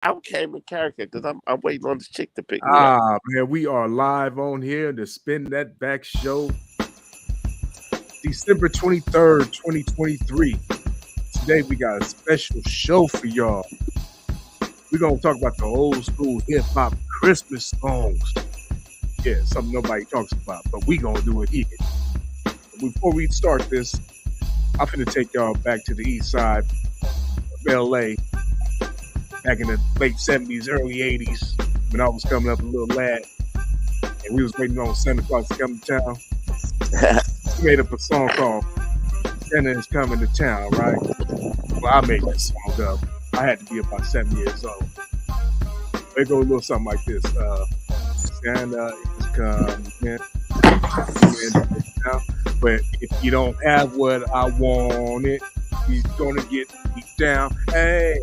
I came in character because I'm waiting on the chick to pick me up. Ah, man, we are live on here to Spin That Back Show, December 23rd, 2023. Today, we got a special show for y'all. We're going to talk about the old school hip hop Christmas songs. Yeah, something nobody talks about, but we going to do it here. Before we start this, I'm going to take y'all back to the east side of LA back in the late 70s, early 80s when I was coming up a little lad and we was waiting on Santa Claus to come to town. We made up a song called Santa is Coming to Town, right? Well, I made that song up. I had to be about 7 years old. It goes a little something like this. Santa is coming to town, but if you don't have what I wanted, he's gonna get beat down. Hey,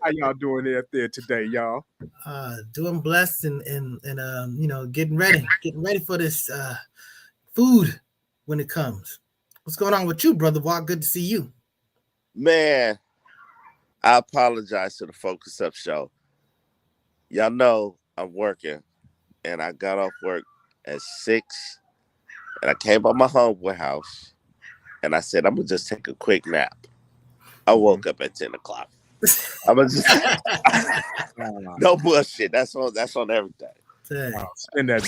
how y'all doing out there today, y'all? Doing blessed and getting ready for this food when it comes. What's going on with you, brother Walk? Good to see you. Man, I apologize to the Focus Up show. Y'all know I'm working, and I got off work at 6, and I came by my homeboy house, and I said I'm gonna just take a quick nap. I woke up at 10 o'clock. I'm gonna just no bullshit. That's on everything. Spin that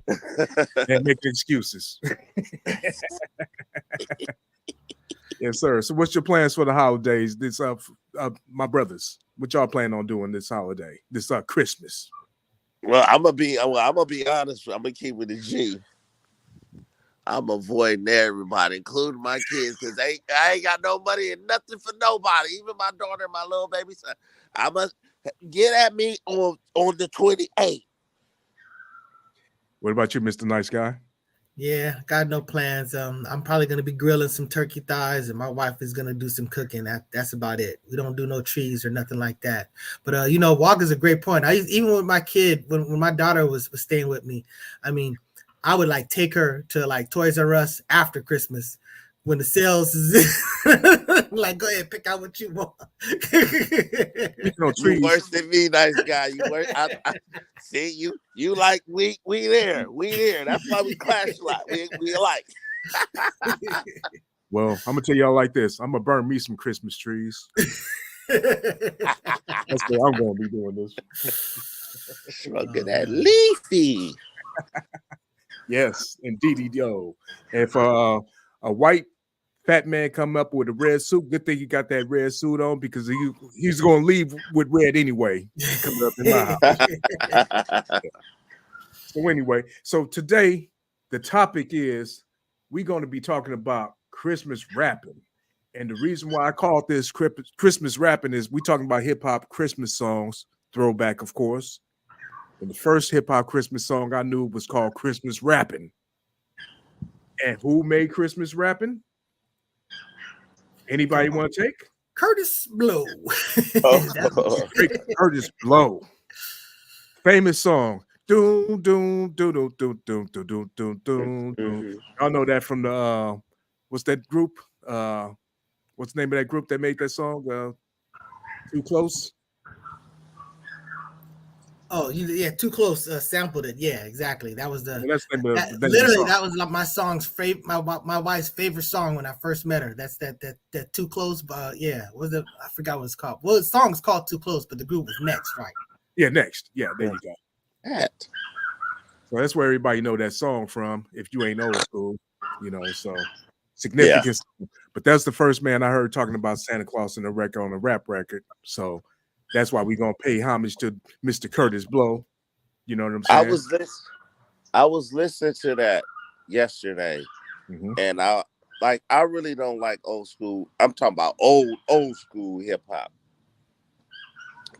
back. And make excuses. Yes, sir. So, what's your plans for the holidays? This, my brothers, what y'all plan on doing this holiday? This Christmas? Well, I'm gonna be honest. I'm gonna keep it a G. I'm avoiding everybody, including my kids, because I ain't got no money and nothing for nobody, even my daughter and my little baby son. I must get at me on the 28th. What about you, Mr. Nice Guy? Yeah, got no plans. I'm probably gonna be grilling some turkey thighs, and my wife is gonna do some cooking. That's about it. We don't do no trees or nothing like that. But Walker's a great point. Even with my kid, when my daughter was staying with me, I mean, I would like take her to like Toys R Us after Christmas when the sales is like, go ahead, pick out what you want. You worse than me, Nice Guy. You worse. I see you like we there. That's why we clash a lot. We alike. Well, I'm gonna tell y'all like this. I'm gonna burn me some Christmas trees. That's what I'm gonna be doing this. Smoking that leafy. Yes, indeed, yo. If a white fat man come up with a red suit, good thing you got that red suit on because he's gonna leave with red anyway. Coming up in my house. So anyway, so today the topic is we're going to be talking about Christmas rapping, and the reason why I called this Christmas rapping is we talking about hip hop Christmas songs, throwback, of course. And the first hip hop Christmas song I knew was called Christmas Rapping. And who made Christmas Rapping? Anybody want to take? Kurtis Blow. Kurtis Blow. Famous song. Doom, doom, doom, doom, doom, doom, doom, doom, doom, doom. Y'all know that from the what's that group? What's the name of that group that made that song? Too Close. Oh, yeah, Too Close sampled it. Yeah, exactly. That was the literally that was like my song's favorite, my wife's favorite song when I first met her. That's that Too Close. Yeah, I forgot what it's called. Well, the song's called Too Close, but the group was Next, right? Yeah, Next. Yeah, there you go. So that's where everybody know that song from. If you ain't old school, so significant. Yeah. But that's the first man I heard talking about Santa Claus on a rap record. So that's why we're gonna pay homage to Mr. Kurtis Blow. You know what I'm saying? I was listening to that yesterday, and I really don't like old school. I'm talking about old school hip hop,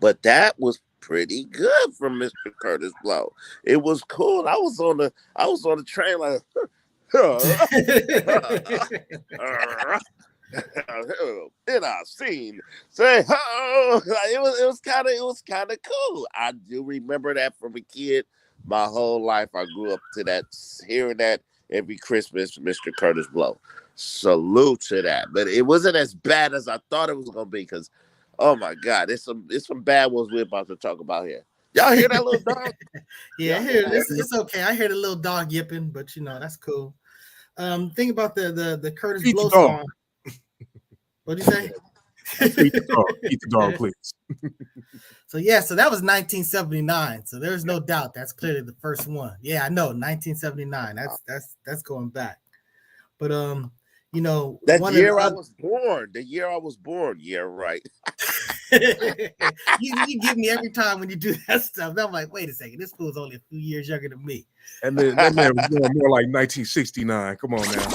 but that was pretty good from Mr. Kurtis Blow. It was cool. I was on the train like. In our scene, say it was kind of cool. I do remember that from a kid. My whole life, I grew up to that, hearing that every Christmas, Mr. Kurtis Blow. Salute to that, but it wasn't as bad as I thought it was gonna be because Oh my God, it's some bad ones we're about to talk about here. Y'all hear that little dog? Yeah, I Y'all hear hear that? it's okay. I hear the little dog yipping, but that's cool. Think about the Curtis Feed the Blow dog. song. What'd you say? Feed the dog. Feed the dog, please. So that was 1979. So there's no doubt that's clearly the first one. Yeah, I know 1979. That's going back. But That one of year I the was born. The year I was born. Yeah, right. you give me every time when you do that stuff. And I'm like, wait a second, this fool's only a few years younger than me. And then that man was born more like 1969. Come on now.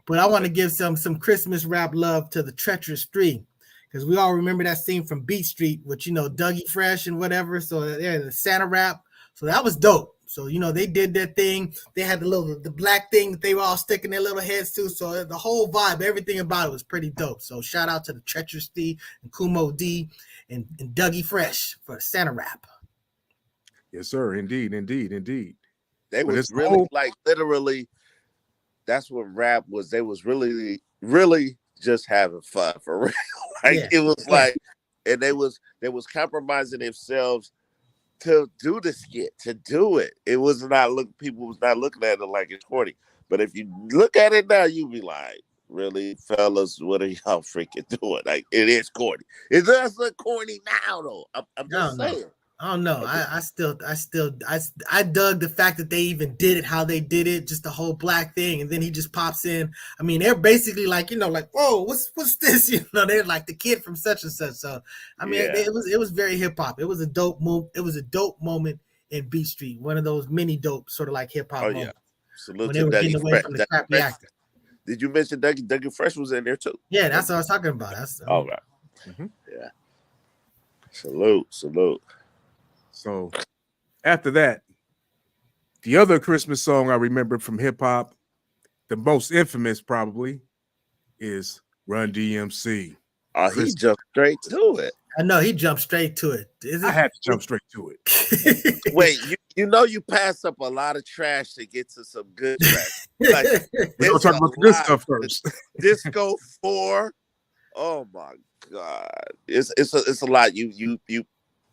But I want to give some Christmas rap love to the Treacherous Three, because we all remember that scene from Beat Street with Dougie Fresh and whatever. So yeah, the Santa rap. So that was dope. So they did their thing. They had the black thing that they were all sticking their little heads to. So the whole vibe, everything about it was pretty dope. So shout out to the Treacherous Three and Kumo D and Dougie Fresh for the Santa rap. Yes, sir. Indeed. They was really like literally. That's what rap was. They was really, really just having fun for real. It was like, and they was compromising themselves to do the skit, to do it. It was not people was not looking at it like it's corny. But if you look at it now, you be like, really, fellas, what are y'all freaking doing? Like, it is corny. It does look corny now, though. I'm just saying. I don't know. I dug the fact that they even did it how they did it, just the whole black thing, and then he just pops in. I mean, they're basically like, like, whoa, what's this? They're like the kid from such and such. So I mean, it was very hip hop. It was a dope move. It was a dope moment in Beat Street. One of those mini dope sort of like hip hop moments. Salute when they were getting away from the crappy actor. Did you mention Dougie Fresh was in there too? Yeah, that's what I was talking about. All right. Mm-hmm. Yeah. Salute. So after that, the other Christmas song I remember from hip hop, the most infamous probably, is Run DMC. Oh, he jumped straight to it. I know he jumped straight to it. I had to jump straight to it. Wait, you pass up a lot of trash to get to some good trash. Like, we're gonna talk about the good stuff first. Disco 4. Oh my God, it's a lot. You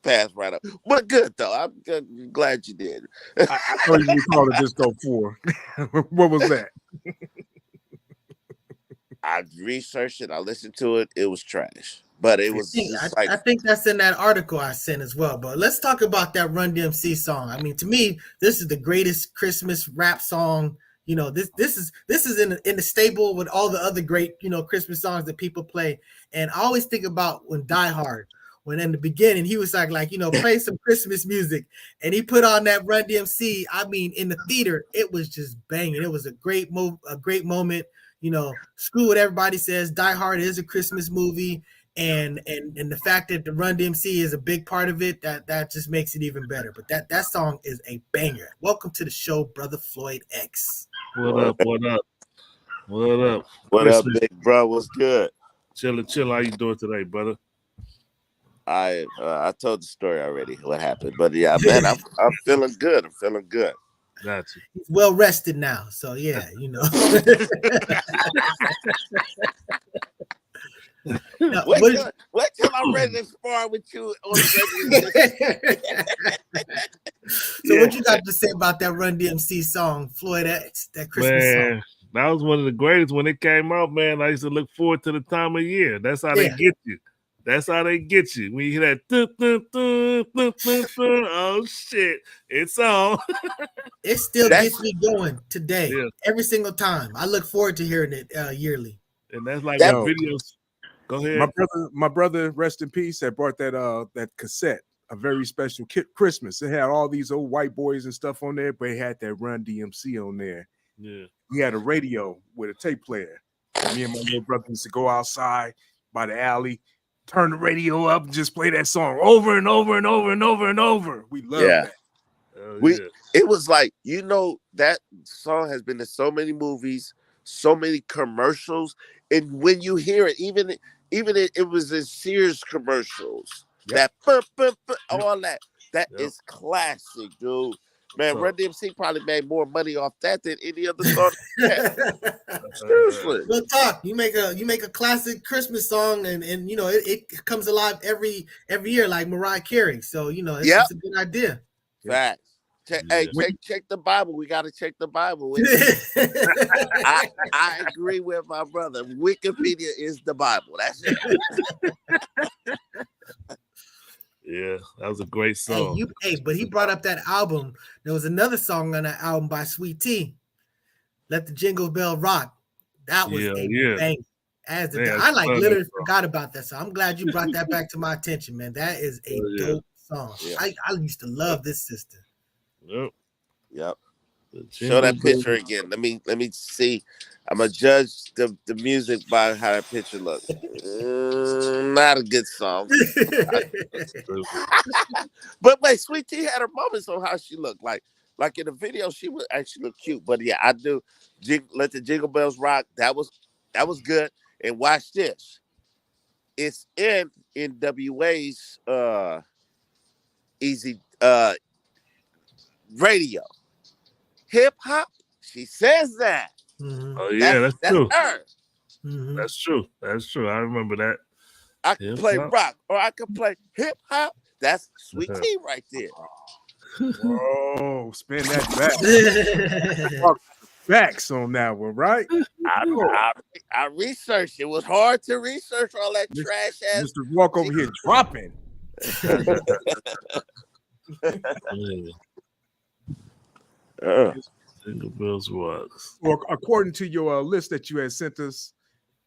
passed right up, but good though. I'm glad you did. I thought you called it Disco 4. What was that? I researched it. I listened to it. It was trash, but it was. I think that's in that article I sent as well. But let's talk about that Run DMC song. I mean, to me, this is the greatest Christmas rap song. This is in the stable with all the other great Christmas songs that people play. And I always think about when Die Hard, when in the beginning he was like play some Christmas music, and he put on that Run DMC. I mean, in the theater, it was just banging. It was a great moment. Screw what everybody says. Die Hard is a Christmas movie, and the fact that the Run DMC is a big part of it, that just makes it even better. But that song is a banger. Welcome to the show, Brother Floyd X. What up? What up, big bro? What's good? Chilling. How you doing today, brother? I told the story already. What happened? But yeah, man, I'm feeling good. Got you. He's well rested now, so yeah, Now, wait till I'm ready to spar with you on the So what you got to say about that Run DMC song, Floyd X, that Christmas song? That was one of the greatest when it came out, man. I used to look forward to the time of year. That's how they get you. That's how they get you. When you hear that, oh shit, it's on. It still gets me going today. Every single time. I look forward to hearing it yearly. And that's like videos. Go ahead. My brother, rest in peace, had brought that cassette, A Very Special Christmas. It had all these old white boys and stuff on there, but it had that Run DMC on there. Yeah. We had a radio with a tape player. Me and my little brother used to go outside by the alley, turn the radio up, and just play that song over and over and over and over and over. We loved that. It was like, that song has been in so many movies, so many commercials, and when you hear it, even it was in Sears commercials. That all that is classic, dude. Man, So- Run DMC probably made more money off that than any other song. Seriously. Real talk. You make a classic Christmas song, and you know it comes alive every year, like Mariah Carey. So you know Yep. it's a good idea. Facts. Hey, check the Bible. We got to check the Bible. I agree with my brother. Wikipedia is the Bible. That's it. Yeah, that was a great song. But he brought up that album. There was another song on that album by Sweet Tea, Let the Jingle Bell Rock. That was a bang. I literally forgot about that song. I'm glad you brought that back to my attention, man. That is a dope song. Yeah. I used to love this sister. Yep. Show that picture again. Let me see. I'm gonna judge the music by how that picture looks. Not a good song. But wait, Sweet Tea had her moments on how she looked. Like in the video, she would actually look cute. But yeah, I do. Let the Jingle Bells Rock. That was good. And watch this. It's in NWA's Easy radio. Hip hop. She says that. Mhm. Oh yeah, that's true. Her. Mhm. That's true. That's true. I remember that. I can play rock or I can play hip hop. That's Sweet Tea right there. Oh, spin that back. Facts on that one, right? I researched. It was hard to research all that trash ass. Mr. Walk over here dropping. Jingle Bells Rocks. Well, according to your list that you had sent us,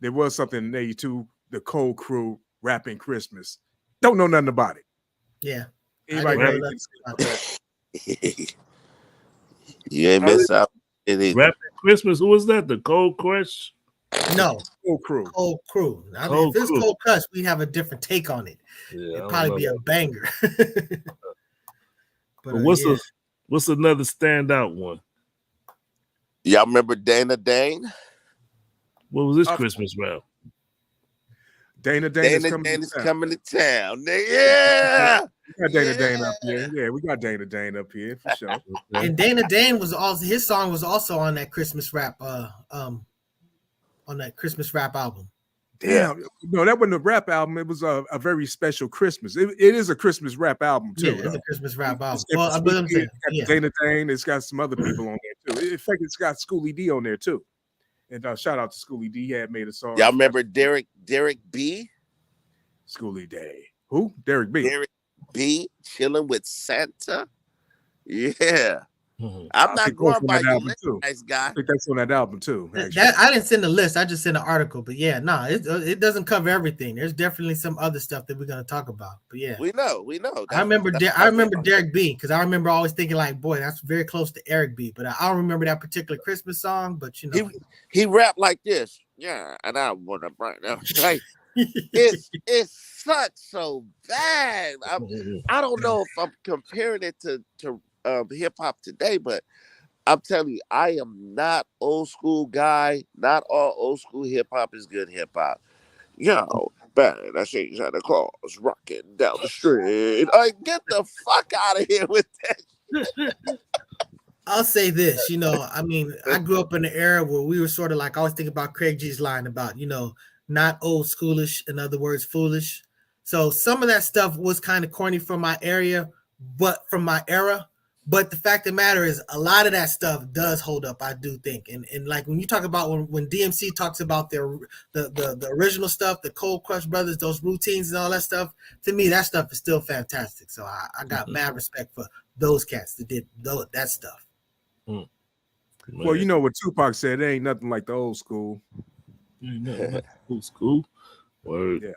there was something in 82, the Cold Crew rapping Christmas. Don't know nothing about it. Yeah. Anybody I got didn't know anything nothing about that. You ain't miss out. Rapping Christmas. Who was that? The Cold Crush? No. Cold Crew. Cold Crew. I mean, if it's Cold Crush, we have a different take on it. Yeah, it'd probably be a banger. But what's another standout one? Y'all remember Dana Dane? What was this Christmas rap? Dana Dane is coming to town. Yeah. We got Dana Dane up here. Yeah, we got Dana Dane up here for sure. And Dana Dane was also, his song was also on that Christmas rap on that Christmas rap album. Damn, no, that wasn't a rap album. It was a very special Christmas. It is a Christmas rap album too. Yeah, it's a Christmas rap album. It's Dana Dane. It's got some other people on there too. In fact, it's got Schoolie D on there too. And shout out to Schoolie D. He had made a song. Y'all remember Derek B? Schoolie D. Who? Derek B. Derek B. Chilling with Santa. Yeah. I'm not going by your list, nice guy. I think that's on that album too. I didn't send a list. I just sent an article. But yeah, no, it doesn't cover everything. There's definitely some other stuff that we're gonna talk about. But yeah, we know. I remember Derek B, because I remember always thinking like, boy, that's very close to Eric B. But I don't remember that particular Christmas song. But you know, he rapped like this. Yeah, and I want to bring up like it sucks so bad. I don't know if I'm comparing it to hip hop today, but I'm telling you, I am not old school guy. Not all old school hip hop is good hip hop. Yo, bad. I see Santa Claus rocking down the street. Get the fuck out of here with that. I'll say this, you know, I mean, I grew up in an era where we were sort of like, I always think about Craig G's line about, you know, not old schoolish, in other words, foolish. So some of that stuff was kind of corny from my area, but from my era. But the fact of the matter is, a lot of that stuff does hold up, I do think. And like when you talk about when DMC talks about the original stuff, the Cold Crush Brothers, those routines and all that stuff, to me, that stuff is still fantastic. So I got mad respect for those cats that did that stuff. Well, you know what Tupac said, it ain't nothing like the old school. Old school? Word. Yeah.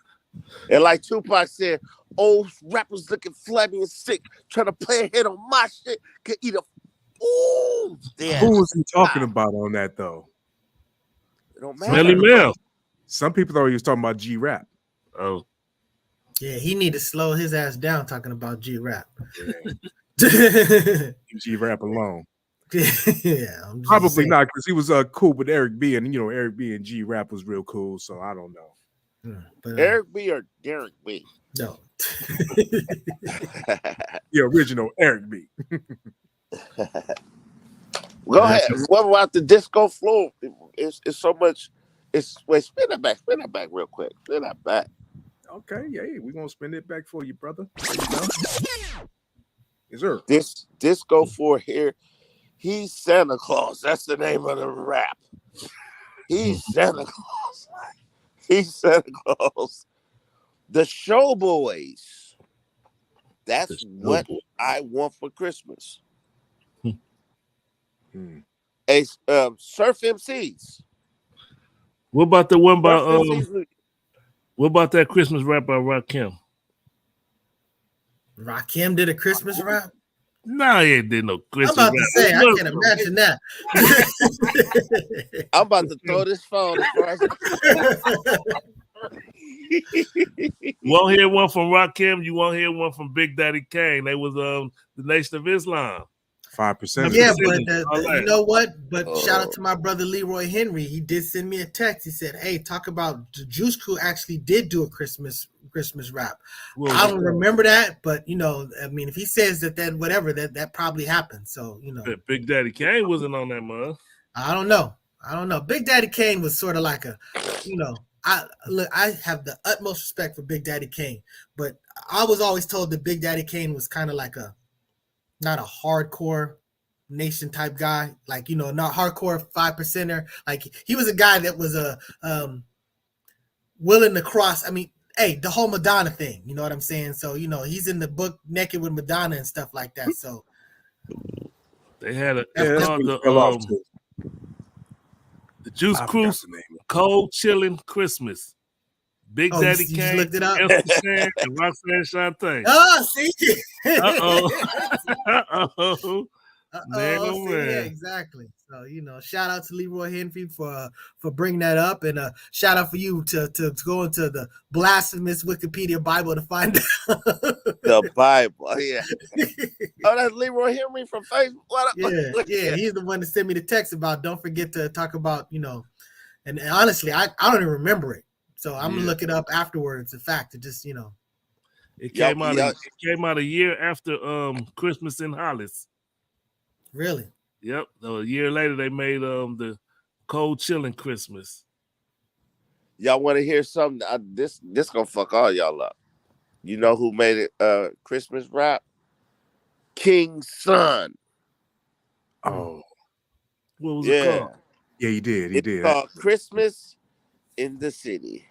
And like Tupac said, old rappers looking flabby and sick, trying to play a hit on my shit, could eat a fool. Who was he talking about on that though? It don't matter. Melly Mel. Some people thought he was talking about G-Rap. Oh. Yeah, he need to slow his ass down talking about G-Rap. G-Rap alone. Yeah, probably not, because he was cool with Eric B, and you know Eric B and G-Rap was real cool, so I don't know. But, Eric B or Derek B? No. The original Eric B. Go ahead. What about the disco floor? It's so much. Wait, spin that back real quick. Spin that back. Okay, yeah, we're gonna spin it back for you, brother. There you go. Yes, sir. This disco floor here. He's Santa Claus. That's the name of the rap. He's Santa Claus. He's Santa Claus. The Showboys. That's what I want for Christmas. A Surf MCs. What about the one by what about that Christmas rap by Rakim? Rakim did a Christmas rap? No, he ain't did no Christmas I'm about rap. to say, I can't imagine that. I'm about to throw this phone as far as You won't hear one from Rakim. You won't hear one from Big Daddy Kane. They was the Nation of Islam. 5%. Yeah, but you know what? But shout out to my brother Leroy Henry. He did send me a text. He said, "Hey, talk about the Juice Crew actually did do a Christmas rap." Well, I don't remember that, but you know, I mean, if he says that whatever that probably happened. So you know, Big Daddy Kane wasn't on that month. I don't know. Big Daddy Kane was sort of like a, you know, I have the utmost respect for Big Daddy Kane, but I was always told that Big Daddy Kane was kind of like not a hardcore Nation type guy, like, you know, not hardcore 5%er. Like he was a guy that was willing to cross. I mean, hey, the whole Madonna thing, you know what I'm saying? So, you know, he's in the book Naked with Madonna and stuff like that. So they had the Juice Crew Cold Chillin' Christmas. Big Daddy Kane, looked it up. and Roxanne Shante. Oh, see. Uh-oh. Yeah, exactly. So, you know, shout out to Leroy Henry for bringing that up, and shout out for you to go into the blasphemous Wikipedia Bible to find out. The Bible. Yeah. Oh, that's Leroy Henry from Facebook. Yeah, he's the one that sent me the text about don't forget to talk about, you know, and honestly, I don't even remember it. So I'm gonna look it up afterwards. In fact, to just, you know, it came out a year after Christmas in Hollis. Really? Yep. So a year later, they made the Cold Chillin' Christmas. Y'all want to hear something? This gonna fuck all y'all up. You know who made it Christmas rap? King's son. Oh, what was it called? Yeah, he did. He did. Called Christmas in the City.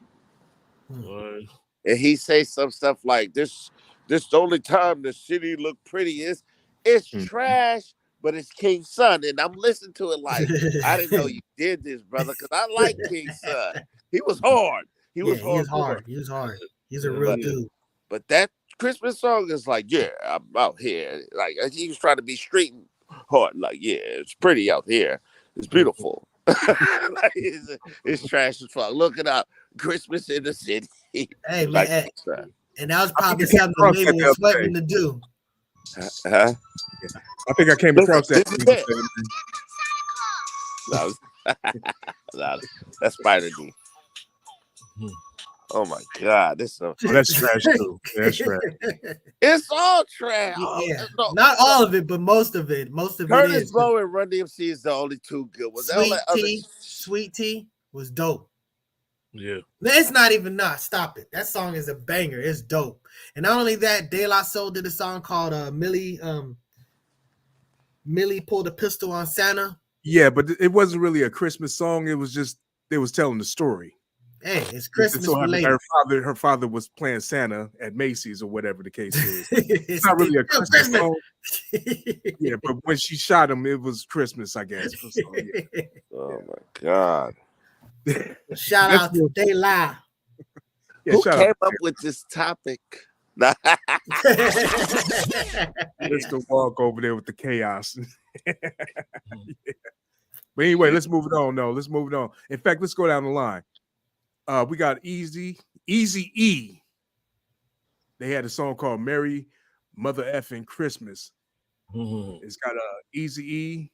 And he say some stuff like this the only time the city look pretty is it's trash, but it's King's son. And I'm listening to it like, I didn't know you did this, brother, because I like King's son. He was hard. He was hard. He's a real dude. But that Christmas song is like, yeah, I'm out here. Like, he was trying to be street hard. Like, yeah, it's pretty out here. It's beautiful. Like, it's trash as fuck. Look it up. Christmas in the City. Hey, like, man. And that was probably something the label was sweating to do. I think I came across that. That's Spider D. Oh my God, that's trash too. That's trash. It's all trash. Yeah. Not all of it, but most of it. Curtis Blow and Run DMC is the only two good ones. Sweet Tea was dope. Yeah. It's not even stop it. That song is a banger. It's dope. And not only that, De La Soul did a song called Millie Pulled a Pistol on Santa. Yeah, but it wasn't really a Christmas song. It was just they was telling the story. Hey, it's Christmas related. Her father was playing Santa at Macy's or whatever the case is. It's not really a Christmas song. Yeah, but when she shot him, it was Christmas, I guess. So, yeah. Oh my God. Shout out to De La. Who came up with this topic? Let's go walk over there with the chaos. Yeah. But anyway, let's move it on. No, let's move it on. In fact, let's go down the line. We got Eazy-E. They had a song called Merry Mother Effing Christmas. It's got Eazy-E,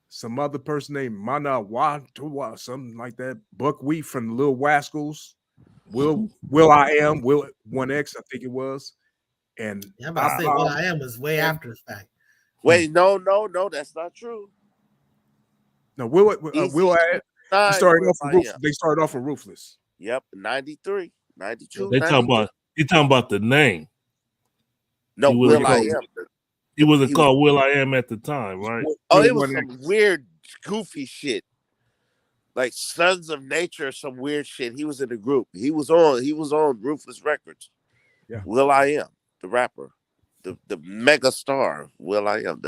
some other person named Mana Watowa, something like that. Buckwheat from the Little Wascals. Will I Am, Will 1X, I think it was. And I'm about to say Will I Am was way after the fact. Wait, no, that's not true. No, Will Easy. they started off with Ruthless. Yep, 93, 92. They talking 93. about he talking about the name. No, He wasn't Will I called- Am. He wasn't called Will I Am at the time, right? Oh, it was some weird, goofy shit, like Sons of Nature, or some weird shit. He was in the group. He was on Ruthless Records. Yeah. Will I Am, the rapper, the mega star. Will I Am,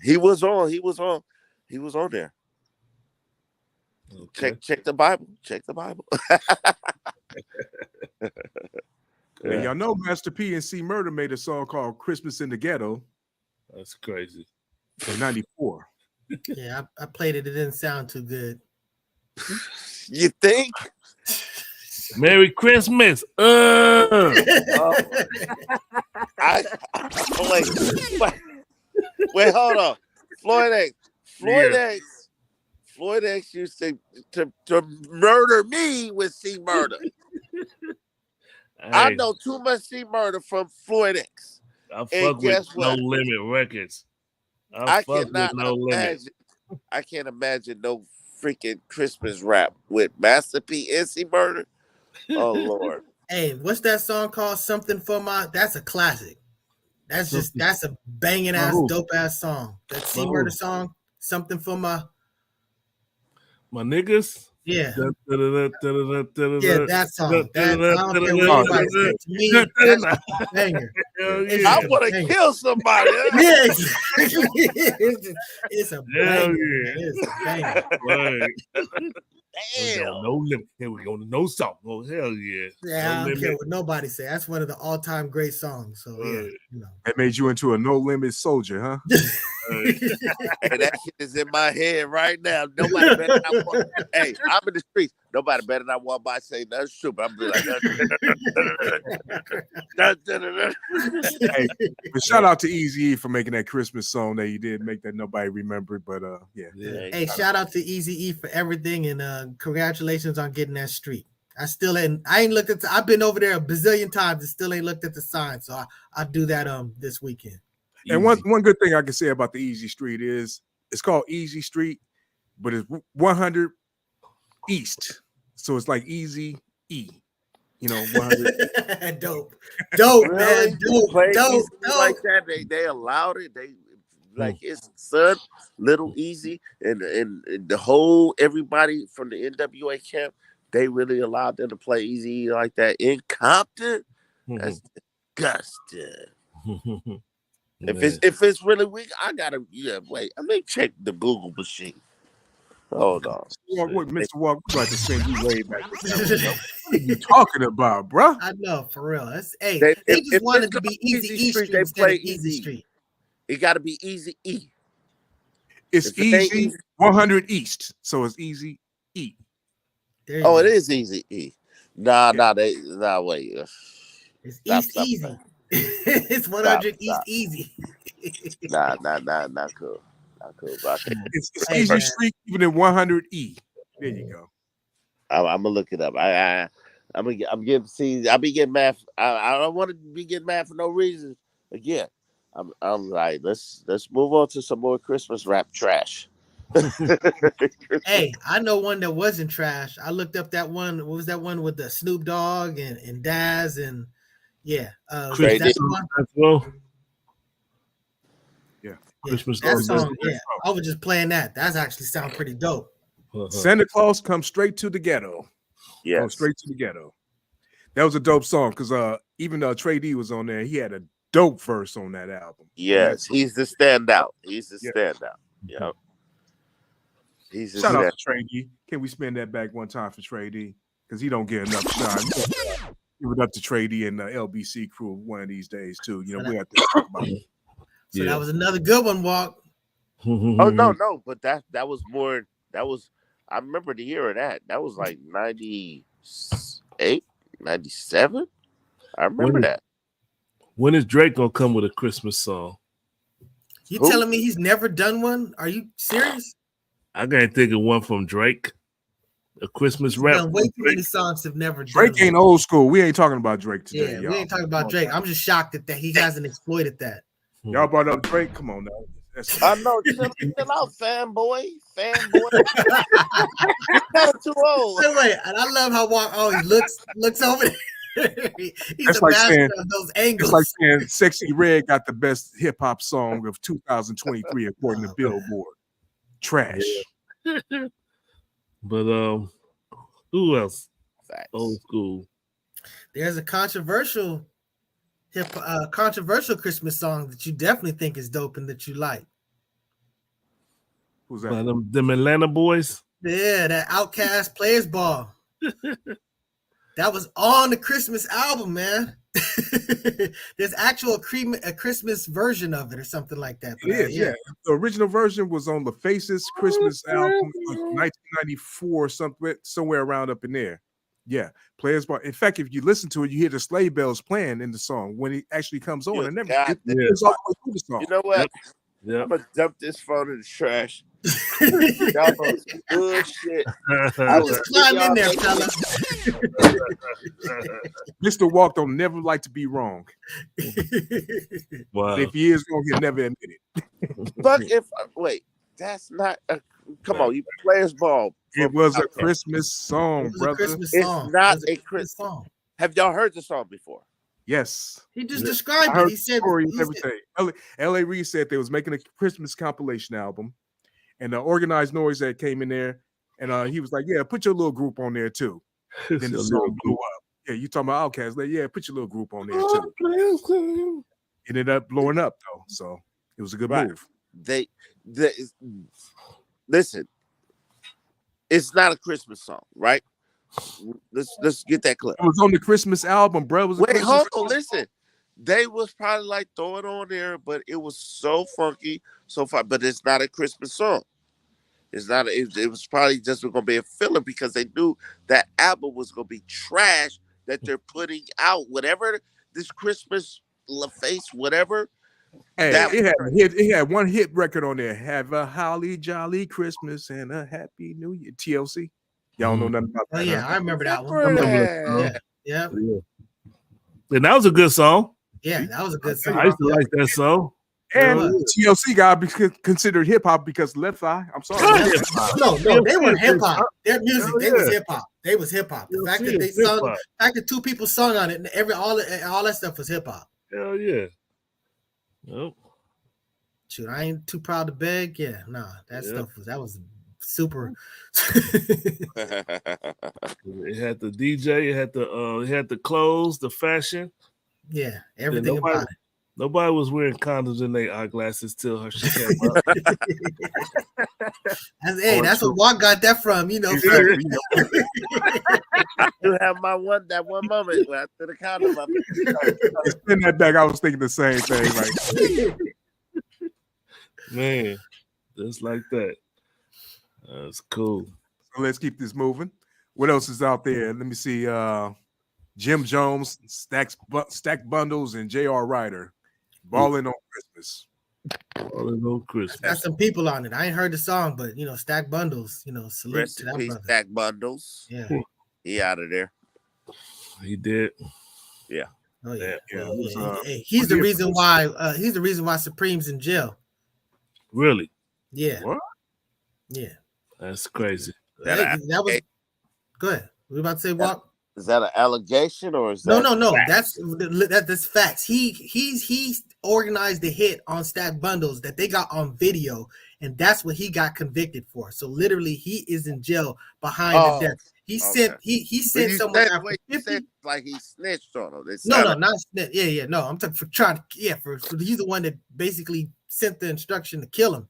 he was on there. Okay. Check the Bible. Check the Bible. And y'all know Master P and C Murder made a song called Christmas in the Ghetto That's crazy. in 94. Yeah, I played it. It didn't sound too good. You think? Merry Christmas. Wait, hold on. Floyd X used to murder me with C Murder. I know too much C Murder from Floyd X. I fuck with No Limit Records. I can't imagine no freaking Christmas rap with Master P and C Murder. Oh Lord. Hey, what's that song called? Something for my. That's a classic. That's a banging ass, dope ass song. That C Murder song. Something for my niggas. Yeah. Yeah, that song. I don't care what nobody says. To me, that's a banger. I want to kill somebody. Yeah, it's a banger. It's a banger. Damn. No limit. Here we go. No song. Oh, hell yeah. Yeah, I don't care what nobody say. That's one of the all-time great songs. So yeah, That made you into a no limit soldier, huh? Hey, that shit is in my head right now. Nobody better not walk. Hey, I'm in the streets. Nobody better not walk by and say nothing stupid. I'm be like, hey, but shout out to Eazy-E for making that Christmas song that he did make that nobody remembered. But yeah. Hey, shout out to Eazy-E for everything and congratulations on getting that street. I ain't looked at I've been over there a bazillion times and still ain't looked at the sign. So I'll do that this weekend. And one good thing I can say about the Easy Street is it's called Easy Street, but it's 100 East. So it's like Easy E. 100. Dope, really? man. Dope. Like that. They allowed it. They like his son, Little Easy, and the whole everybody from the NWA camp. They really allowed them to play Easy like that in Compton. That's disgusting. If it's really weak, I gotta wait. Let me check the Google machine. Hold on. Mr. Walker, like to send you way back. What are you talking about, bro? I know, for real. They just wanted to be Easy Street. They play Easy Street. It got to be Easy E. It's Easy 100 East, so it's Easy E. It is Easy E. Wait. It's East Easy. It's 100 East Easy. Not cool. Not cool. It's Easy Street, even in 100 E. There you go. I'm gonna look it up. I'll be getting mad. I don't want to be getting mad for no reason. Again, I'm like, let's move on to some more Christmas rap trash. Hey, I know one that wasn't trash. I looked up that one. What was that one with the Snoop Dogg and Daz and Christmas one? Yeah. Christmas that song. Yeah, I was just playing that. That's actually sound pretty dope. Santa Claus comes straight to the ghetto. Yeah, go straight to the ghetto. That was a dope song because even though Trey D was on there, he had a dope verse on that album. Yes, he's the standout. Standout. Yeah. Shout out to Trey D. Can we spin that back one time for Trey D? Because he don't get enough shine. Give it up to Trey D and the LBC crew one of these days too. We have to talk about it. So that was another good one, Walk. Oh no, but that was more. That was, I remember the year of that. That was like 98, 97. I remember that. When is Drake gonna come with a Christmas song? You telling me he's never done one? Are you serious? I can't think of one from Drake. A Christmas rap. Way too many songs have never done. Drake ain't old school. We ain't talking about Drake today. Yeah, we ain't talking about Drake. I'm just shocked that he hasn't exploited that. Y'all brought up Drake. Come on now. I know. Chill out, fanboy. Fanboy. You're kind of too old. Wait, and I love how Walk always looks over there. He's That's a like master saying- of those angles. It's like saying Sexy Red got the best hip hop song of 2023 according to Billboard. Trash. But who else? Facts. Old school. There's a controversial Christmas song that you definitely think is dope and that you like. Who's that? Them Atlanta boys. Yeah, that Outkast Players Ball. That was on the Christmas album, man. There's actual a Christmas version of it or something like that. It is, yeah. The original version was on the Faces Christmas album, 1994, somewhere around up in there. Yeah, Players Ball. In fact, if you listen to it, you hear the sleigh bells playing in the song when it actually comes on. And it's all the way through the song. You know what? Yep. I'm gonna dump this phone in the trash. Y'all on some good shit. Just climb in there, fella. Mr. Walk don't never like to be wrong. Wow. If he is wrong, he'll never admit it. But wait, that's not a. Come on, you Players Ball. It was a Christmas song, It was brother. a Christmas It's song. not It was a Christmas song. Have y'all heard the song before? Yes. He just I described heard it. He said story and he said- everything. L.A. Reid said they was making a Christmas compilation album, and the Organized Noise that came in there, and he was like, "Yeah, put your little group on there too." Then the song blew up. Yeah, you talking about Outkast? Like, yeah, put your little group on there too. It ended up blowing up though, so it was a good Right. move. They listen. It's not a Christmas song, right? Let's get that clear. It was on the Christmas album, bro. It was a Wait, Christmas hold on, album. listen. They was probably like throw it on there, but it was so funky, so far. But it's not a Christmas song. It's not. It was probably just gonna be a filler because they knew that album was gonna be trash that they're putting out. Whatever this Christmas face, whatever. Hey, That- it had one hit record on there. Have a holly jolly Christmas and a happy New Year. TLC. Y'all don't know nothing about Oh that. yeah, huh? I remember that one. Yeah. Yeah, And that was a good song. yeah, that was a good song. I used to like that song. And Yeah. TLC got considered hip hop because Left Eye. I'm sorry. No, they were hip hop. Their music, Hell they was yeah. hip hop. They was hip hop. The fact that they Hip-hop. sung, the fact that two people sung on it, and all that stuff was hip hop. Hell yeah. Nope. Shoot, I ain't too proud to beg. Yeah, nah, that Yeah. stuff was super. It had the DJ, it had the clothes, the fashion. Yeah, everything nobody- about it. Nobody was wearing condoms in their eyeglasses till her shit came out. That's what Walk got that from. You know, Exactly. You have that one moment where I threw the condom up. In that back, I was thinking the same thing. Like, Man, just like that. That's cool. so let's keep this moving. What else is out there? Let me see. Jim Jones, Stack Bundles, and J.R. Ryder. Balling on Christmas. All in on Christmas. got some people on it. I ain't heard the song, but Stack Bundles. Salute Rest to in that peace, brother. Stack Bundles. Yeah. He out of there. He did. Oh yeah. Yeah, Well, it was, yeah. Hey, he's the reason why. He's the reason why Supreme's in jail. Really? Yeah. What? Yeah. That's crazy. That was. Go ahead. We about to say Walk. Is that an allegation or is No. facts? That's facts. He organized the hit on Stack Bundles that they got on video, and that's what he got convicted for. So literally, he is in jail behind the desk. He sent he sent someone after You 50. said like he snitched on him. No, not snitch. Yeah. No, I'm talking for trying to. Yeah, for he's the one that basically sent the instruction to kill him.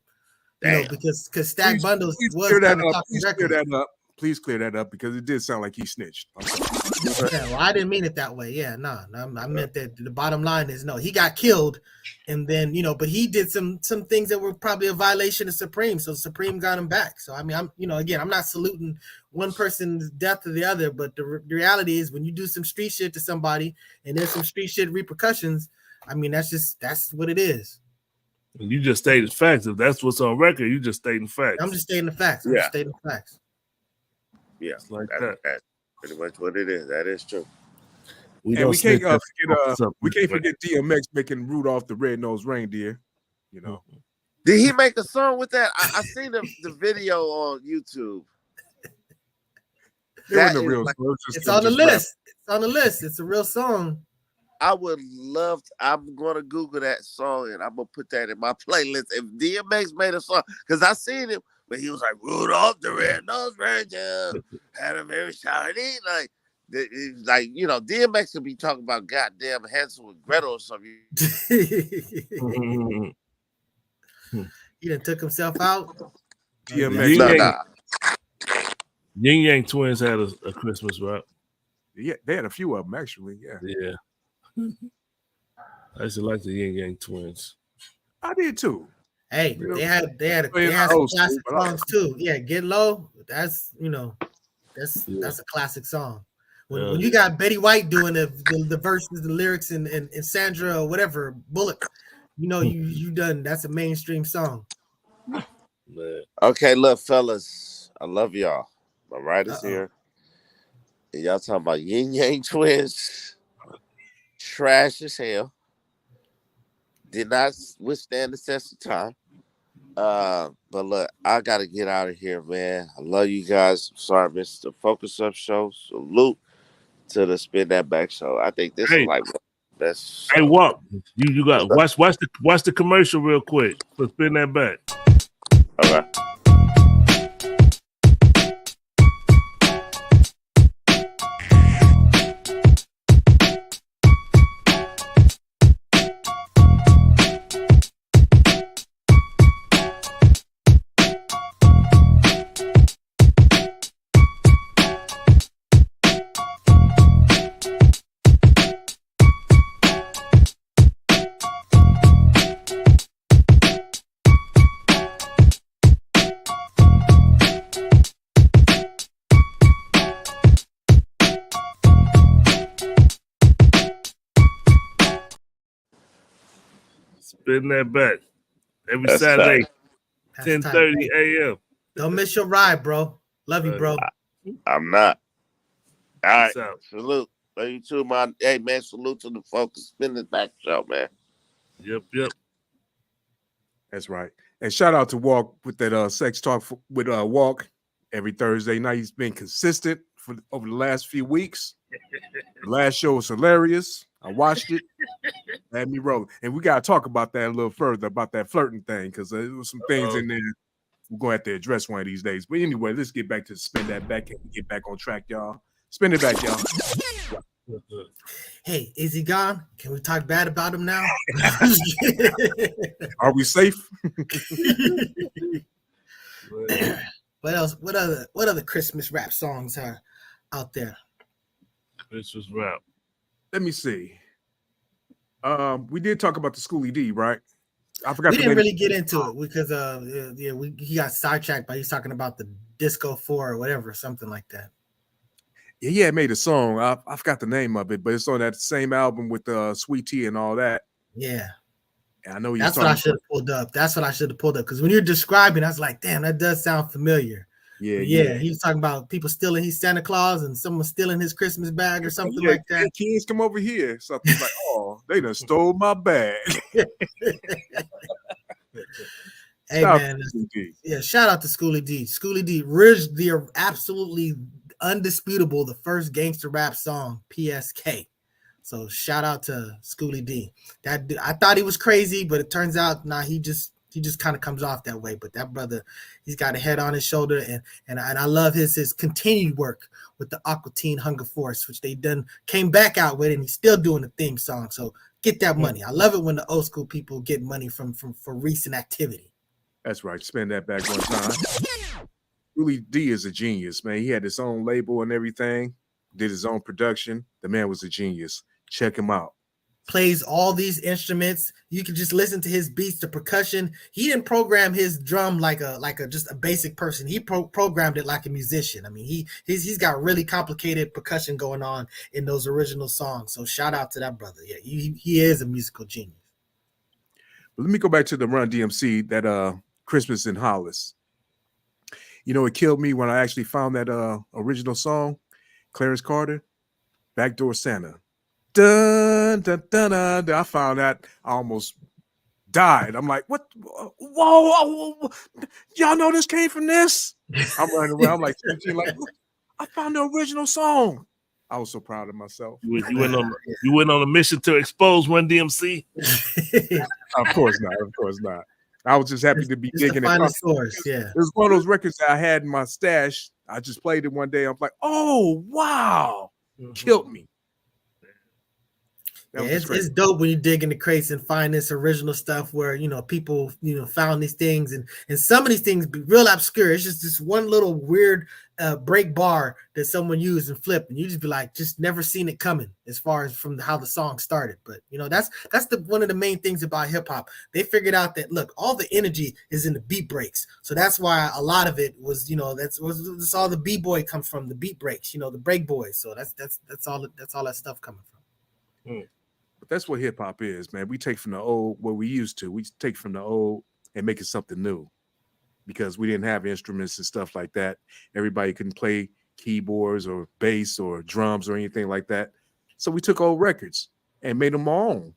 Damn. Because Stack Bundles Please was clear that kinda up. talking Please clear records. that up. Please clear that up because it did sound like he snitched. I'm sorry. Yeah, well, I didn't mean it that way. Yeah, no, I meant that the bottom line is no, he got killed, and then but he did some things that were probably a violation of Supreme, so Supreme got him back. So I mean, I'm not saluting one person's death to the other, but the reality is when you do some street shit to somebody and there's some street shit repercussions, I mean that's what it is. You just stated facts. If that's what's on record, you just stating facts. I'm just stating the facts. Yeah. It's like That's pretty much what it is. That is true. We And don't we can't snitch. forget DMX making Rudolph the Red-Nosed Reindeer. You know, Did he make a song with that? I seen the video on YouTube. it wasn't a real song. It's on the list. It's on the list. It's a real song. I would love I'm gonna Google that song and I'm gonna put that in my playlist. If DMX made a song, because I seen him, but he was like Rudolph the Red-Nosed Reindeer had a very shiny like you know, DMX could be talking about goddamn Hansel and Gretel or something. He done took himself out. DMX. Nah. Yin Yang Twins had a Christmas rap. Yeah, they had a few of them actually. Yeah. I used to like the Yin Yang Twins. I did too. Hey, they had some classic songs too. Yeah, Get Low. That's that's a classic song. When you got Betty White doing the verses, the lyrics, and Sandra or whatever Bullock, you know you done. That's a mainstream song. Man. Okay, look, fellas, I love y'all. My writer's here. And y'all talking about Yin Yang Twins. Trash as hell. Did not withstand the test of time. But look, I gotta get out of here, man. I love you guys. I'm sorry, I missed the Focus Up show. Salute to the Spin That Back show. I think this is like best. Hey, what you got? Watch the commercial real quick for Spin That Back. All right. Spin That Back every Saturday, 10:30 a.m. Don't miss your ride, bro. Love you, bro. I'm not. All right. Peace out. Salute. Love you too, man. Hey, man, salute to the Focus Spin That Back show, man. Yep. That's right. And shout out to Walk with that sex talk with Walk every Thursday night. He's been consistent over the last few weeks. The last show was hilarious. I watched it. Had me rolling. And we got to talk about that a little further, about that flirting thing, because there was some things in there we're going to have to address one of these days. But anyway, let's get back to Spin That Back and get back on track, y'all. Spin it back, y'all. Hey, is he gone? Can we talk bad about him now? Are we safe? What else? What other Christmas rap songs are out there? Christmas rap. Let me see. We did talk about the Schoolie D, right? I forgot. We didn't really get into it because he got sidetracked by he's talking about the Disco 4 or whatever, something like that. Yeah, he had made a song. I forgot the name of it, but it's on that same album with Sweet Tea and all that. Yeah. And I know that's what I should have pulled up. That's what I should have pulled up. Because when you're describing, I was like, damn, that does sound familiar. Yeah. He was talking about people stealing his Santa Claus and someone stealing his Christmas bag or something like that. Kids come over here. Something like, oh, they done stole my bag. Hey, man. Yeah, shout out to Schoolie D. Schoolie D, Ridge, the absolutely undisputable, the first gangster rap song, PSK. So shout out to Schoolie D. That I thought he was crazy, but it turns out he just kind of comes off that way. But that brother, he's got a head on his shoulder, and I love his continued work with the Aqua Teen Hunger Force, which they came back out with, and he's still doing the theme song. So get that money. I love it when the old school people get money for recent activity. That's right. Spend that back one time. Schoolie D is a genius, man. He had his own label and everything. Did his own production. The man was a genius. Check him out. Plays all these instruments. You can just listen to his beats, the percussion. He didn't program his drum like a just a basic person. He programmed it like a musician. I mean, he's got really complicated percussion going on in those original songs. So shout out to that brother. Yeah, he is a musical genius. But let me go back to the Run DMC, that Christmas in Hollis. You know, it killed me when I actually found that original song, Clarence Carter, Backdoor Santa. Dun, dun, dun, dun, dun. I found that I almost died. I'm like, what? Whoa, y'all know this came from this? I'm running around like 17, like, look, I found the original song. I was so proud of myself. You went on a mission to expose Run DMC. Of course not. Of course not. I was just happy to be digging it. Source, yeah. It was one of those records that I had in my stash. I just played it one day. I'm like, oh wow, killed me. Yeah, it's dope when you dig in the crates and find this original stuff where people found these things and some of these things be real obscure. It's just this one little weird break bar that someone used and flipped, and you just be like, just never seen it coming as far as from how the song started. But that's one of the main things about hip hop. They figured out that look, all the energy is in the beat breaks, so that's why a lot of it was that's all the b-boy comes from, the beat breaks, the break boys. So that's all that stuff coming from. But that's what hip hop is, man. We take from the old what we used to. We take from the old and make it something new, because we didn't have instruments and stuff like that. Everybody couldn't play keyboards or bass or drums or anything like that. So we took old records and made them our own.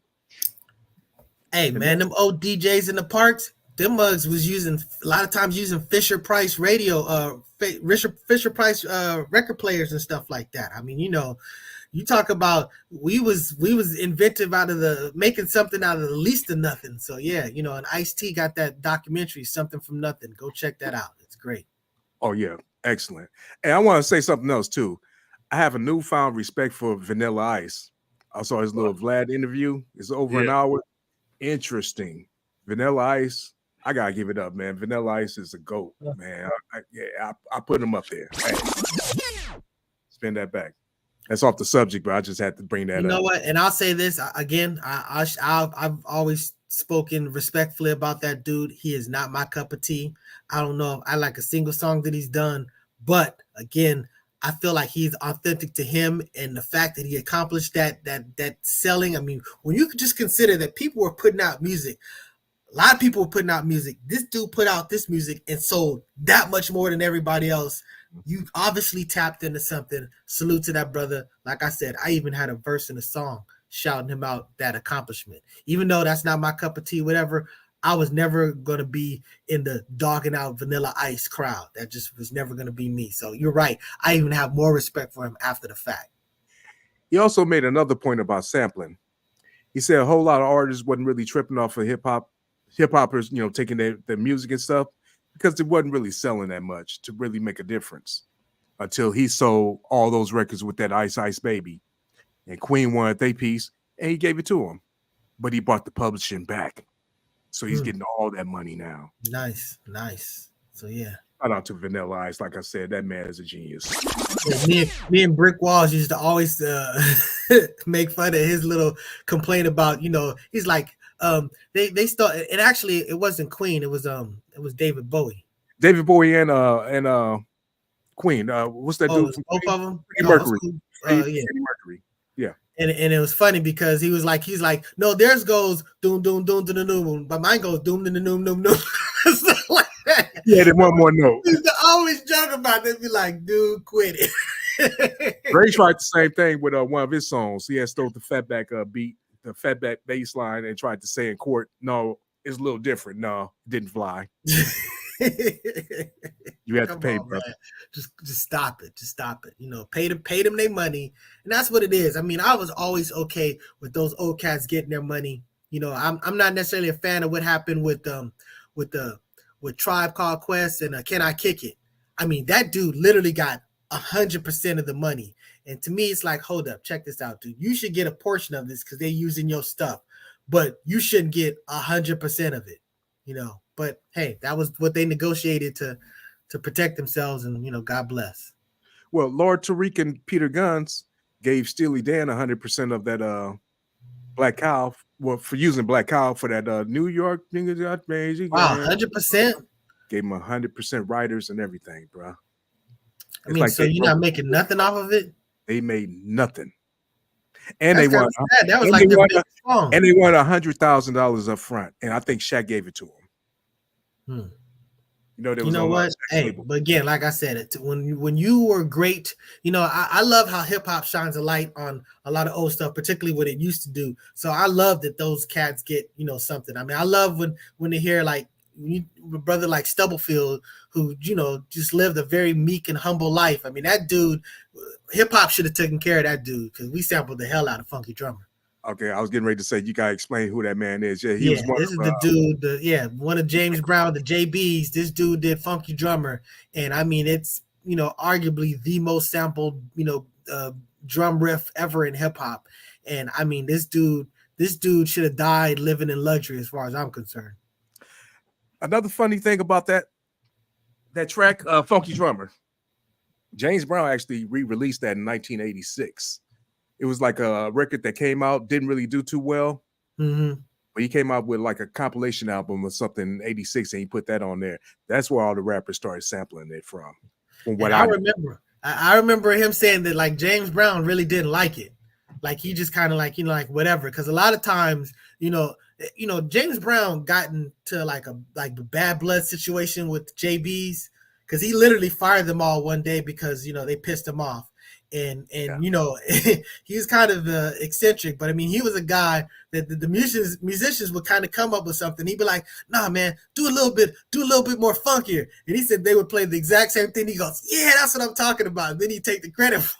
Hey, man, them old DJs in the parks, them mugs was using a lot of times using Fisher Price radio, Fisher Price record players and stuff like that. I mean, you talk about we was inventive out of making something out of the least of nothing. So yeah, and Ice-T got that documentary, Something from Nothing. Go check that out. It's great. Oh yeah, excellent. And I want to say something else too. I have a newfound respect for Vanilla Ice. I saw his little Vlad interview. It's over an hour. Interesting. Vanilla Ice, I gotta give it up, man. Vanilla Ice is a GOAT, man. I put him up there. Hey. Spin that back. That's off the subject, but I just had to bring that up. You know what? And I'll say this again. I've always spoken respectfully about that dude. He is not my cup of tea. I don't know if I like a single song that he's done, but again, I feel like he's authentic to him, and the fact that he accomplished that selling. I mean, when you could just consider that people were putting out music. A lot of people were putting out music. This dude put out this music and sold that much more than everybody else. You obviously tapped into something. Salute to that brother. Like I said, I even had a verse in a song shouting him out that accomplishment. Even though that's not my cup of tea, whatever, I was never going to be in the dogging out Vanilla Ice crowd. That just was never going to be me. So you're right. I even have more respect for him after the fact. He also made another point about sampling. He said a whole lot of artists wasn't really tripping off of hip hoppers, taking their music and stuff, because it wasn't really selling that much to really make a difference until he sold all those records with that Ice Ice Baby. And Queen wanted their piece, and he gave it to him. But he bought the publishing back. So he's getting all that money now. Nice. So, yeah. Shout out to Vanilla Ice. Like I said, that man is a genius. Yeah, me and Brick Walls used to always make fun of his little complaint about, he's like, they started, and actually it wasn't Queen, it was David Bowie. David Bowie and Queen. What's that dude? Both of them? Mercury. Freddie Mercury. Yeah. And it was funny because he's like, no, theirs goes doom doom doom doom doom, but mine goes doom doom doom doom doom. Like that. Yeah, they want more note. He used to always joke about it, be like, dude, quit it. Ray tried the same thing with one of his songs. He had stole the Fatback beat, the Fatback bass line, and tried to say in court, no, it's a little different. No, it didn't fly. You have to pay, brother. Man. Just stop it. Just stop it. Pay them their money, and that's what it is. I mean, I was always okay with those old cats getting their money. I'm not necessarily a fan of what happened with Tribe Called Quest and Can I Kick It? I mean, that dude literally got 100% of the money, and to me, it's like, hold up, check this out, dude. You should get a portion of this because they're using your stuff, but you shouldn't get 100% of it. But hey, that was what they negotiated to protect themselves, and God bless. Well, Lord Tariq and Peter Guns gave Steely Dan 100% of that Black Cow. Well, for using Black Cow for that New York niggas got crazy. Wow, 100%. Gave them 100% writers and everything, bro. I mean, like so you're not making nothing off of it? They made nothing. And they won. That was like their big song. And they won $100,000 up front, and I think Shaq gave it to him. You know, there You was know on what? Hey, label. but again, like I said, when you were great, I love how hip hop shines a light on a lot of old stuff, particularly what it used to do. So I love that those cats get something. I mean, I love when they hear like a brother like Stubblefield, who just lived a very meek and humble life. I mean, that dude, hip hop should have taken care of that dude because we sampled the hell out of Funky Drummer. Okay, I was getting ready to say you gotta explain who that man is. Yeah, he Yeah, was one this is of, the dude. One of James Brown, the JBs. This dude did Funky Drummer, and I mean, it's arguably the most sampled drum riff ever in hip hop. And I mean, this dude should have died living in luxury, as far as I'm concerned. Another funny thing about that track, Funky Drummer, James Brown actually re-released that in 1986. It was like a record that came out, didn't really do too well. Mm-hmm. But he came out with like a compilation album or something in 86, and he put that on there. That's where all the rappers started sampling it from what I remember. I remember him saying that like James Brown really didn't like it. Like he just kind of like, like whatever. Because a lot of times, James Brown got into like a bad blood situation with JBs because he literally fired them all one day because they pissed him off. And he was kind of eccentric, but I mean, he was a guy that the musicians would kind of come up with something. He'd be like, "Nah, man, do a little bit more funkier." And he said they would play the exact same thing. He goes, "Yeah, that's what I'm talking about." And then he'd take the credit for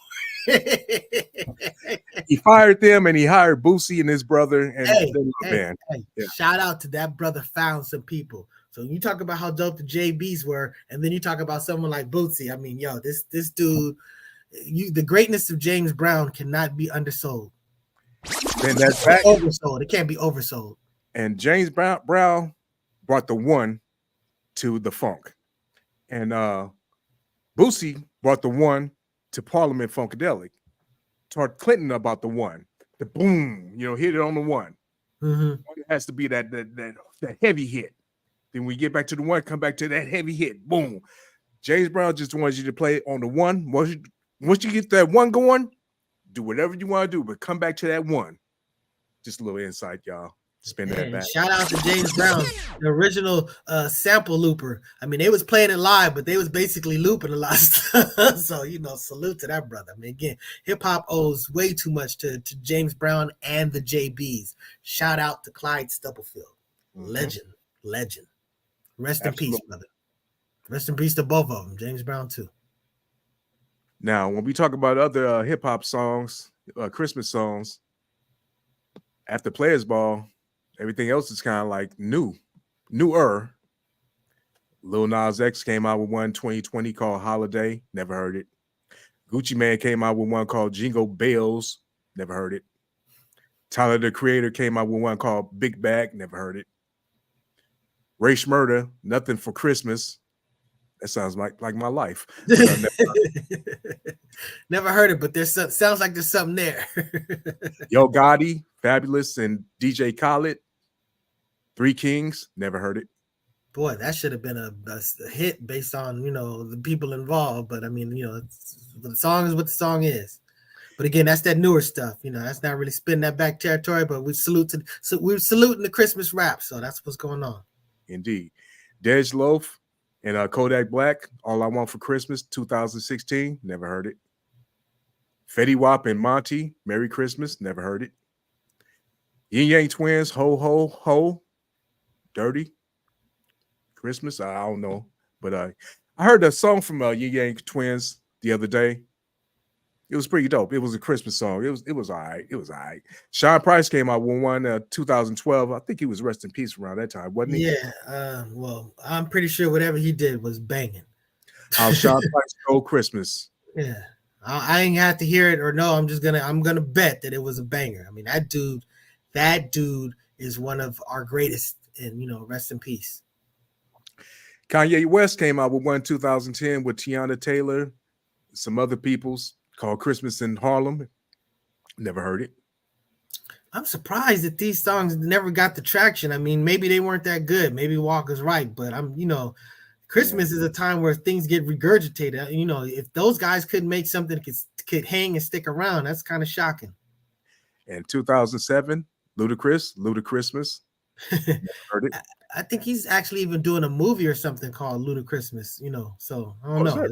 it. He fired them and he hired Boosie and his brother and band. Yeah. Shout out to that brother, found some people. So you talk about how dope the JBs were, and then you talk about someone like Boosie. I mean, this dude. The greatness of James Brown cannot be undersold. And that's back. Oversold. It can't be oversold. And James Brown brought the one to the funk. And Boosie brought the one to Parliament Funkadelic. Taught Clinton about the one. The boom, hit it on the one. Mm-hmm. It has to be that heavy hit. Then we get back to the one, come back to that heavy hit. Boom. James Brown just wants you to play on the one. Once you get that one going, do whatever you want to do, but come back to that one. Just a little insight, y'all. Spin that back. Shout out to James Brown, the original sample looper. I mean, they was playing it live, but they was basically looping a lot of stuff. So, salute to that brother. I mean, again, hip hop owes way too much to James Brown and the JBs. Shout out to Clyde Stubblefield. Legend. Rest in peace, brother. Rest in peace to both of them. James Brown, too. Now, when we talk about other hip-hop songs, Christmas songs, after Players Ball, everything else is kind of like newer. Lil Nas X came out with one 2020 called Holiday. Never heard it. Gucci Mane came out with one called Jingle Bells. Never heard it. Tyler, the Creator, came out with one called Big Bag. Never heard it. Ray Schmurda, Nothing for Christmas. That sounds like my life. Never heard it, but sounds like there's something there. Yo Gotti, Fabulous, and DJ Khaled, Three Kings. Never heard it. Boy, that should have been a hit based on the people involved. But I mean, the song is what the song is. But again, that's that newer stuff. That's not really spinning that back territory. But we're saluting the Christmas rap. So that's what's going on. Indeed, Dej Loaf and Kodak Black, All I Want for Christmas, 2016. Never heard it. Fetty Wap and Monty, Merry Christmas. Never heard it. Yin Yang Twins, Ho Ho Ho, Dirty Christmas. I don't know, but I heard a song from Yin Yang Twins the other day. It was pretty dope. It was a Christmas song. It was all right. It was all right. Sean Price came out with one 2012. I think he was rest in peace around that time, wasn't he? Yeah. Well, I'm pretty sure whatever he did was banging. How Sean Price stole Christmas. Yeah. I ain't have to hear it or no. I'm gonna bet that it was a banger. I mean, that dude is one of our greatest, and rest in peace. Kanye West came out with one 2010 with Tiana Taylor, some other peoples, called Christmas in Harlem. Never heard it. I'm surprised that these songs never got the traction. I mean, maybe they weren't that good. Maybe Walker's right, but Christmas is a time where things get regurgitated. If those guys couldn't make something that could hang and stick around, that's kind of shocking. In 2007, Ludacris, Christmas. Heard it. I think he's actually even doing a movie or something called Ludachristmas, you know. So I don't know.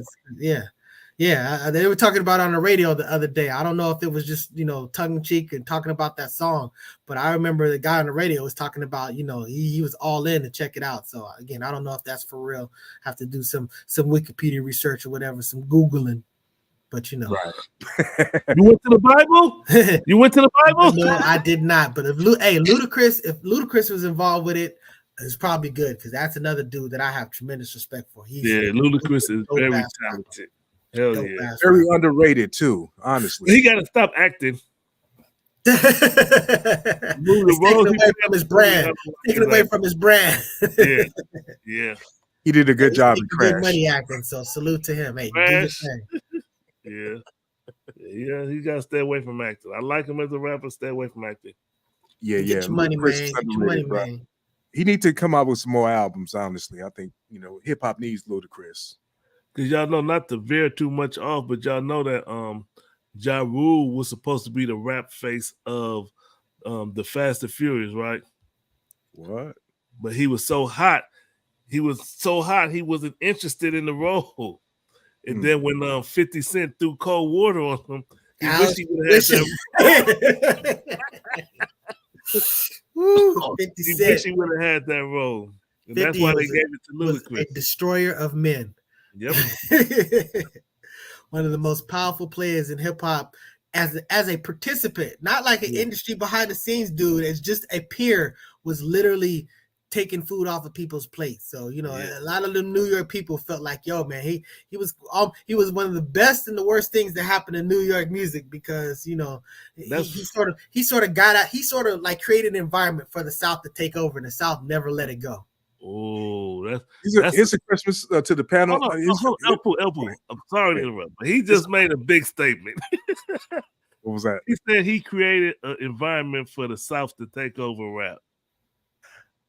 Yeah. They were talking about it on the radio the other day. I don't know if it was just, you know, tongue in cheek and talking about that song, but I remember the guy on the radio was talking about, you know, he was all in to check it out. So again, I don't know if that's for real. Have to do some Wikipedia research or whatever, some Googling. But you know, Right. You went to the Bible? You went to the Bible? No, I did not. But if Ludacris was involved with it, it's probably good because that's another dude that I have tremendous respect for. Ludacris is very talented. Hell yeah. Very underrated too, honestly. He got to stop acting. Taking away from his brand. Taking away from his brand. Yeah. He did a good job in Good Crash. money acting, so salute to him. Hey, do your thing. Yeah, he got to stay away from acting. I like him as a rapper. Stay away from acting. Get your money, man. Get your money, man. He needs to come out with some more albums. Honestly, I think hip hop needs Ludacris. Because y'all know, not to veer too much off, but y'all know that Ja Rule was supposed to be the rap face of the Fast and Furious, right? What? But he was so hot. He wasn't interested in the role. And then when 50 Cent threw cold water on him, he wished he would have had that. 50 Cent. He wished he would have had that role. And that's why they gave it to Ludacris. A destroyer of men. Yep. One of the most powerful players in hip hop as a participant, not like an industry behind the scenes dude, as just a peer, was literally taking food off of people's plates. So, a lot of the New York people felt like, yo, man, he was one of the best and the worst things that happened in New York music because, he sort of got out, he sort of like created an environment for the South to take over, and the South never let it go. Oh, here's a Christmas to the panel. Elpo. I'm sorry to interrupt, but he just made a big statement. What was that? He said he created an environment for the South to take over rap.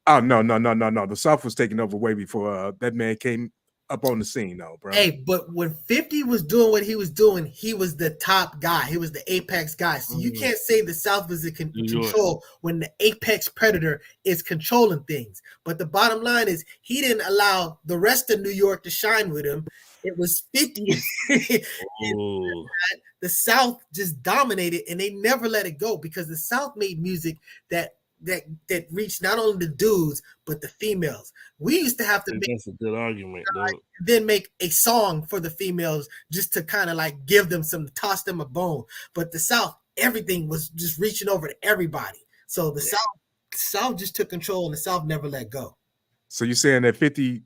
Oh, no. The South was taking over way before that man came up on the scene, though, bro. Hey, but when 50 was doing what he was doing, he was the top guy. He was the apex guy. So you can't say the South was in control when the apex predator is controlling things. But the bottom line is he didn't allow the rest of New York to shine with him. It was 50. The South just dominated, and they never let it go because the South made music that reached not only the dudes but the females. We used to have to that's a good argument, then make a song for the females just to kind of like give them toss them a bone. But the South, everything was just reaching over to everybody. So the South just took control, and the South never let go. So you're saying that 50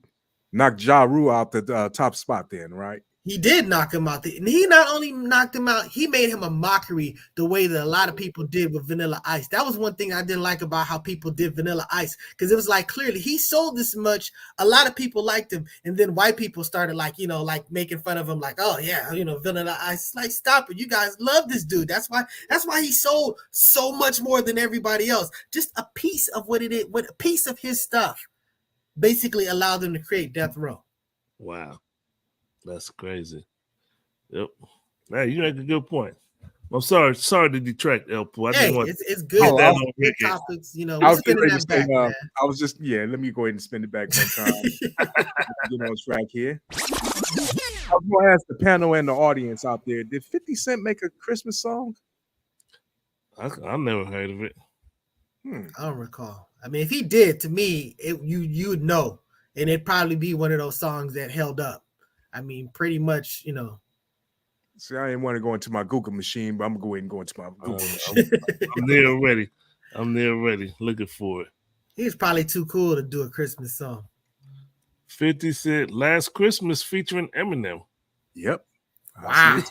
knocked Ja Rule out the top spot then, right? He did knock him out. And he not only knocked him out, he made him a mockery the way that a lot of people did with Vanilla Ice. That was one thing I didn't like about how people did Vanilla Ice, because it was like clearly he sold this much. A lot of people liked him, and then white people started like making fun of him, like, oh yeah, Vanilla Ice. Like, stop it, you guys love this dude. That's why he sold so much more than everybody else. Just a piece of what it is, a piece of his stuff, basically allowed them to create Death Row. Wow. That's crazy. Yep. Hey, you make a good point. I'm sorry to detract, Elpo. It's good. Good topics, I was let me go ahead and spin it back one time. Get on track here. I was going to ask the panel and the audience out there, did 50 Cent make a Christmas song? I've never heard of it. I don't recall. I mean, if he did, to me, you would know. And it'd probably be one of those songs that held up. I mean, pretty much, See, I didn't want to go into my Google machine, but I'm going to go ahead and go into my Google machine. I'm there already. Looking for it. He's probably too cool to do a Christmas song. 50 Cent, Last Christmas featuring Eminem. Yep. Wow.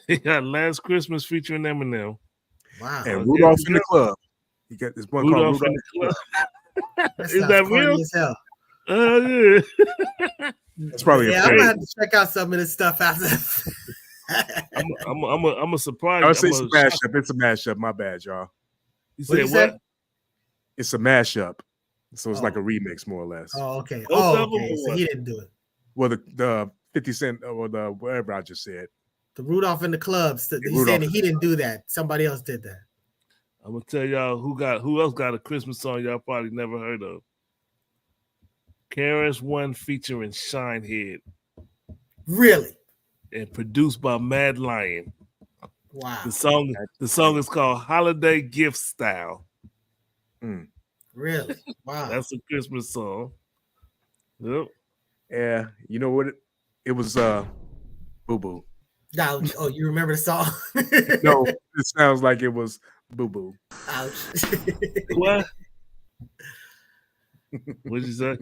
He got Last Christmas featuring Eminem. Wow. And Rudolph in the Club. He got this one called Rudolph in the Club. Is that real? As hell. Yeah. It's probably I'm gonna have to check out some of this stuff after. I'm a surprise. I would say it's a mashup. It's a mashup. My bad, y'all. You said what? It's a mashup, so it's like a remix, more or less. Oh, okay. Okay. So he didn't do it. Well, the 50 Cent or the whatever I just said. The Rudolph in the Club. He said he didn't do that. Somebody else did that. I'm gonna tell y'all who else got a Christmas song y'all probably never heard of. KRS-One featuring Shinehead Really? and produced by Mad Lion. Wow. The song is called Holiday Gift Style. Really? Wow. That's a Christmas song. Yep. Yeah, you know what? It was Boo Boo. Now, you remember the song? No, it sounds like it was Boo Boo. Ouch. What? What'd you say?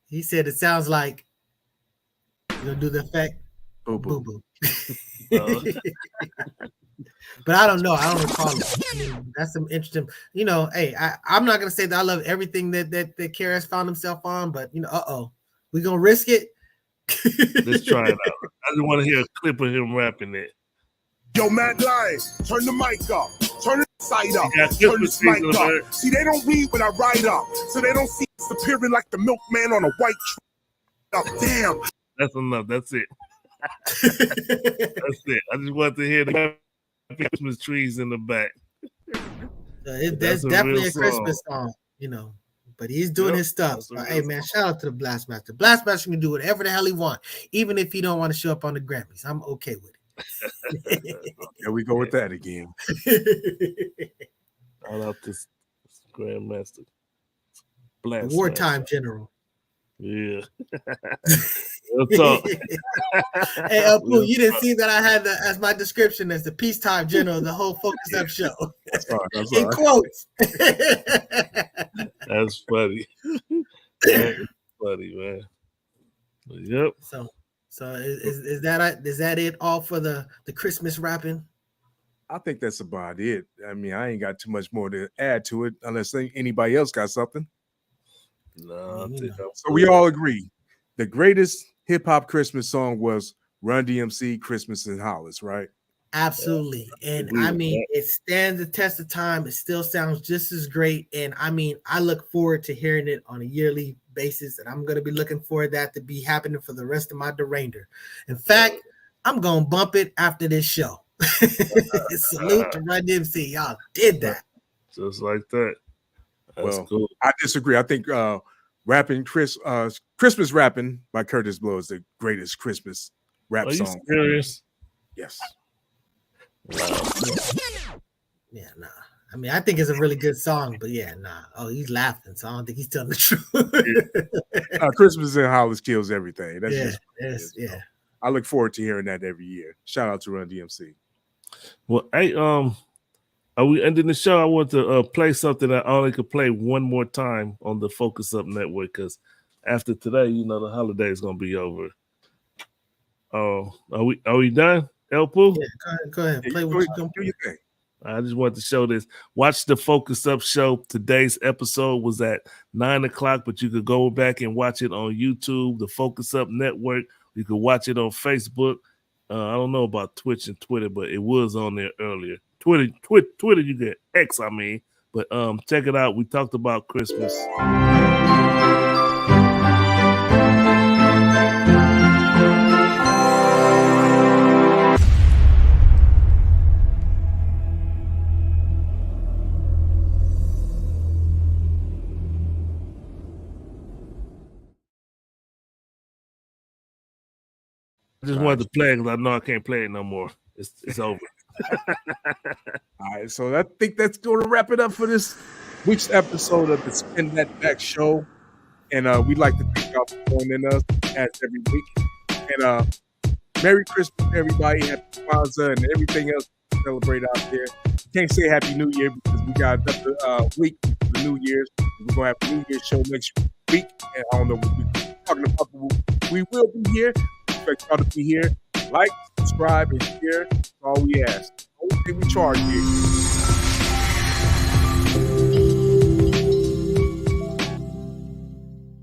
He said it sounds like you gonna do the effect. Boo Boo Boo. boo. But I don't know. I don't recall it. I mean, that's some interesting. You know, hey, I'm not gonna say that I love everything that KRS found himself on, but you know, we gonna risk it. Let's try it out. I just want to hear a clip of him rapping it. Yo, Mad Lion, turn the mic up. Turn the side up. got Turn this mic different up. things, See, they don't read when I write up. So they don't see us appearing like the milkman on a white Damn. That's enough. That's it. That's it. I just want to hear the Christmas trees in the back. That's a definitely real a Christmas song, you know. But he's doing his stuff. So, hey, man, shout out to the Blastmaster. Blastmaster can do whatever the hell he wants, even if he don't want to show up on the Grammys. I'm okay with it. There we go with that again. Shout out to Grandmaster. Blast Wartime general. Yeah. We'll talk. Hey, Pooh, you didn't see that I had as my description as the peacetime general, the whole Focus Up show. In quotes. That's funny. That's funny, man. Yep. So is that it all for the Christmas rapping? I think that's about it. I mean, I ain't got too much more to add to it unless anybody else got something. No, so we all agree the greatest hip-hop Christmas song was Run DMC Christmas in Hollis, right? Absolutely. And I mean, it stands the test of time. It still sounds just as great. And I mean, I look forward to hearing it on a yearly basis. And I'm going to be looking for that to be happening for the rest of my derainder. In fact, I'm going to bump it after this show. Salute to Run DMC. Y'all did that. Just like that. That's cool. I disagree. I think Christmas Rapping by Kurtis Blow is the greatest Christmas rap song. Are you serious? Yes. Yeah, nah. I mean, I think it's a really good song, but yeah, nah. Oh, he's laughing, so I don't think he's telling the truth. Christmas in Hollis kills everything. That's yeah. I look forward to hearing that every year. Shout out to Run DMC. Well, hey, are we ending the show? I want to play something that I only could play one more time on the Focus Up Network because after today, you know, the holiday is gonna be over. Oh, are we done, El Poo? Yeah, go ahead. Play what you gonna play. I just wanted to show this. Watch the Focus Up show. Today's episode was at 9:00, but you could go back and watch it on YouTube, the Focus Up Network. You could watch it on Facebook. I don't know about Twitch and Twitter, but it was on there earlier. Twitter, you get X, I mean. But check it out. We talked about Christmas. I just wanted to play it because I know I can't play it no more. It's over. All right, so I think that's going to wrap it up for this week's episode of the Spin That Back Show. And we'd like to thank y'all for joining us as every week. And Merry Christmas, everybody. Happy Kwanzaa and everything else to celebrate out there. Can't say Happy New Year because we got another week for the New Year's. We're going to have a New Year's show next week. And I don't know what we're talking about, but we will be here. Expect y'all to be here. Like, subscribe, and share. That's all we ask. The only thing we charge here.